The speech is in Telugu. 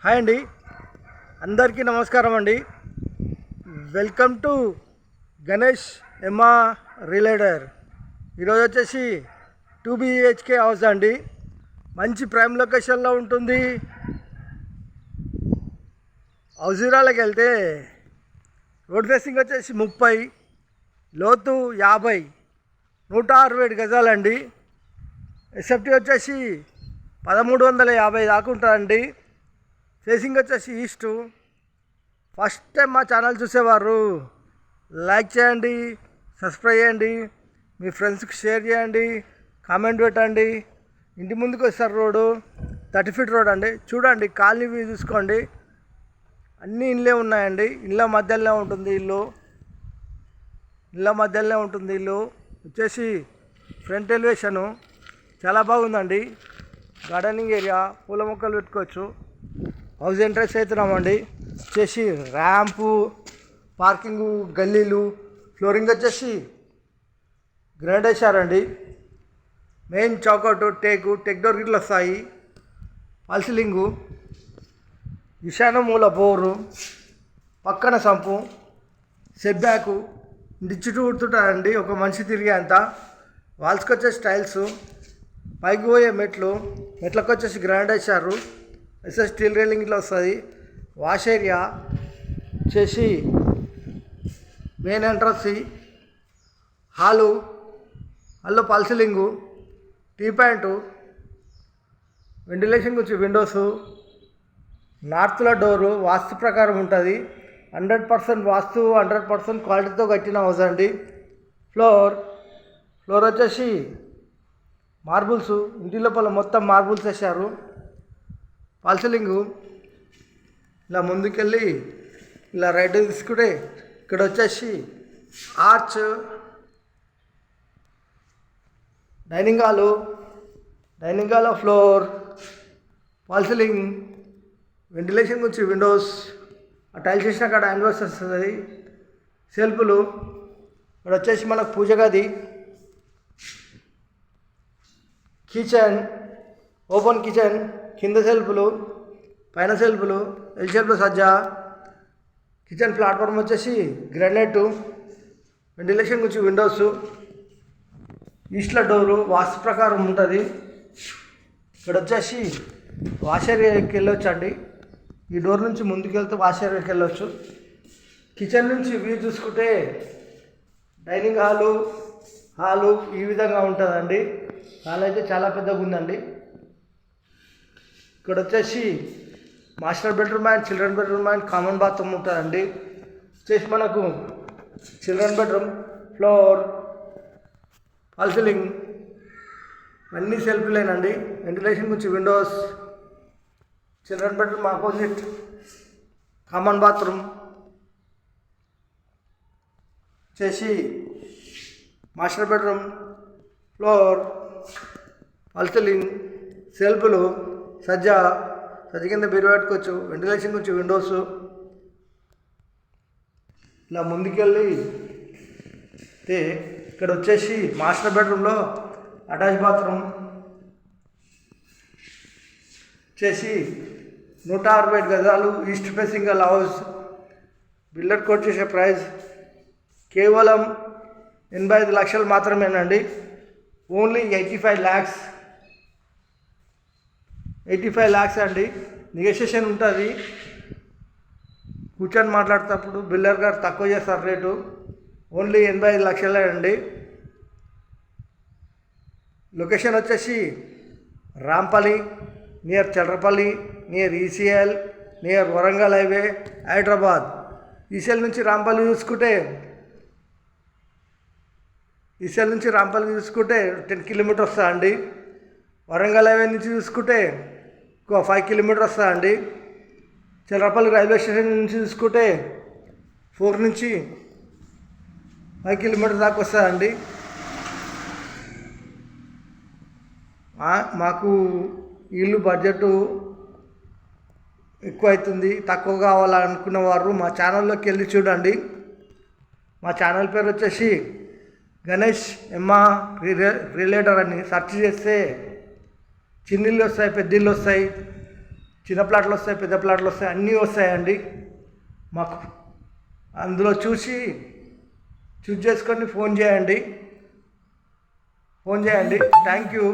హాయ్ అండి, అందరికీ నమస్కారం అండి. వెల్కమ్ టు గణేష్ ఎమ్మా రిలేడర్. ఈరోజు వచ్చేసి 2 BHK హౌస్ అండి. మంచి ప్రైమ్ లొకేషన్లో ఉంటుంది. హౌజీరాలకు వెళ్తే రోడ్ ఫేసింగ్ వచ్చేసి 30, లోతు 50, 167 గజాలండి. ఎస్ఎఫ్టీ వచ్చేసి 1350 దాకా ఉంటుందండి. ఫేసింగ్ వచ్చేసి ఈస్టు. ఫస్ట్ టైం మా ఛానల్ చూసేవారు లైక్ చేయండి, సబ్స్క్రైబ్ చేయండి, మీ ఫ్రెండ్స్కి షేర్ చేయండి, కామెంట్ పెట్టండి. ఇంటి ముందుకు వస్తారు రోడ్డు 30 feet రోడ్ అండి. చూడండి, కాలనీ వ్యూ చూసుకోండి. అన్ని ఇళ్ళే ఉన్నాయండి. ఇళ్ళ మధ్యలోనే ఉంటుంది ఇల్లు వచ్చేసి ఫ్రంట్ ఎలివేషను చాలా బాగుందండి. గార్డెనింగ్ ఏరియా, పూల మొక్కలు పెట్టుకోవచ్చు. హౌస్ ఎంట్రెన్స్ అవుతున్నామండి. వచ్చేసి ర్యాంపు, పార్కింగు, గల్లీలు, ఫ్లోరింగ్ వచ్చేసి గ్రానైట్ వేసారండి. మెయిన్ చౌకౌట్ టెక్ డోర్ గిట్లు వస్తాయి. పల్సిలింగు, ఈశాన్య మూల బోరు, పక్కన సంపు, సెట్ బ్యాకు, ఇంటి చుట్టూ కుడుతుంటారండి. ఒక మనిషి తిరిగే అంత. వాల్స్కి వచ్చేసి టైల్స్, పైకి పోయే మెట్లకు వచ్చేసి గ్రానైట్ వేసారు. ఎస్ఎస్ స్టీల్ రైలింగ్ ఇట్లా వస్తుంది. వాష్ ఏరియా వచ్చేసి మెయిన్ ఎంట్రన్స్, హాల్లో పల్సిలింగు, టీ పాయింటు, వెంటిలేషన్ గురించి విండోసు, నార్త్లో డోరు వాస్తు ప్రకారం ఉంటుంది. 100% వాస్తు, 100% క్వాలిటీతో కట్టిన హౌస్ అండి. ఫ్లోర్ వచ్చేసి మార్బుల్స్, ఇంటి లోపల మొత్తం మార్బుల్స్ వేసారు. పల్సిలింగు ఇలా ముందుకెళ్ళి ఇలా రైట్ తీసుకుంటే ఇక్కడ వచ్చేసి arch, dining hall, floor, false ceiling, ventilation గురించి విండోస్, ఆ టైల్స్ చేసిన అక్కడ హ్యాండ్వాష్ వస్తుంది. సెల్ఫ్లు ఇక్కడ వచ్చేసి మనకు పూజ గది, కిచెన్, ఓపెన్ కిచెన్, కింద సెల్ఫ్లు, పైన సెల్ఫ్లు, ఎల్ షేప్లో సజ్జా. కిచెన్ ప్లాట్ఫామ్ వచ్చేసి గ్రానైట్, వెంటిలేషన్ గురించి విండోస్, ఈస్ట్లో డోరు వాస్తు ప్రకారం ఉంటుంది. ఇక్కడ వచ్చేసి వాష్ ఏరియాకి వెళ్ళొచ్చు అండి. ఈ డోర్ నుంచి ముందుకు వెళ్తే వాష్ ఏరియాకి వెళ్ళొచ్చు. కిచెన్ నుంచి వ్యూ చూసుకుంటే డైనింగ్ హాలు ఈ విధంగా ఉంటుందండి. హాల్ అయితే చాలా పెద్దగా ఉందండి. ఇక్కడ వచ్చేసి master bedroom and children bedroom and common bathroom ఉంటుందండి. వచ్చేసి మనకు చిల్డ్రన్ బెడ్రూమ్, ఫ్లోర్, పల్సిలింగ్, అన్నీ సెల్ఫ్లేనండి. వెంటిలేషన్ గురించి Windows, children bedroom opposite, common bathroom వచ్చేసి మాస్టర్ బెడ్రూమ్, ఫ్లోర్, పల్సిలింగ్, సెల్ఫ్లు, సజ్జ కింద బీరు పెట్టుకోవచ్చు. వెంటిలేషన్ గురించి విండోస్. ఇలా ముందుకెళ్ళి ఇక్కడ వచ్చేసి మాస్టర్ బెడ్రూమ్లో అటాచ్ బాత్రూమ్ వచ్చేసి 167 గజాలు, east facing house. Builder quote చేసే ప్రైస్ కేవలం 85 లక్షలు మాత్రమేనండి. ఓన్లీ 85 lakhs అండి. నెగోషియేషన్ ఉంటుంది. కూర్చొని మాట్లాడేటప్పుడు బిల్డర్ గారు తక్కువ చేస్తారు రేటు. ఓన్లీ 85 లక్షలే అండి. లొకేషన్ వచ్చేసి Rampally, near Charlapally, near ECIL, near Warangal highway, Hyderabad. ECIL నుంచి రాంపల్లి చూసుకుంటే 10 కిలోమీటర్ వస్తా అండి. వరంగల్ హైవే నుంచి చూసుకుంటే 5 కిలోమీటర్ వస్తా అండి. చల్రపల్లి రైల్వే స్టేషన్ నుంచి చూసుకుంటే 4 నుంచి 5 కిలోమీటర్ దాకా వస్తుందండి. మాకు ఇల్లు బడ్జెట్ ఎక్కువ అవుతుంది, తక్కువ కావాలనుకున్న వారు మా ఛానల్లోకి వెళ్ళి చూడండి. మా ఛానల్ పేరు వచ్చేసి గణేష్ ఎమ్మా రిలేటర్ అని సెర్చ్ చేస్తే చిన్నిళ్ళు వస్తాయి, పెద్దిళ్ళు వస్తాయి. చిన్న ప్లాట్లు వస్తాయి, పెద్ద ప్లాట్లు వస్తాయి, అన్నీ వస్తాయండి మాకు. అందులో చూస్ చేసుకొని ఫోన్ చేయండి. Thank you.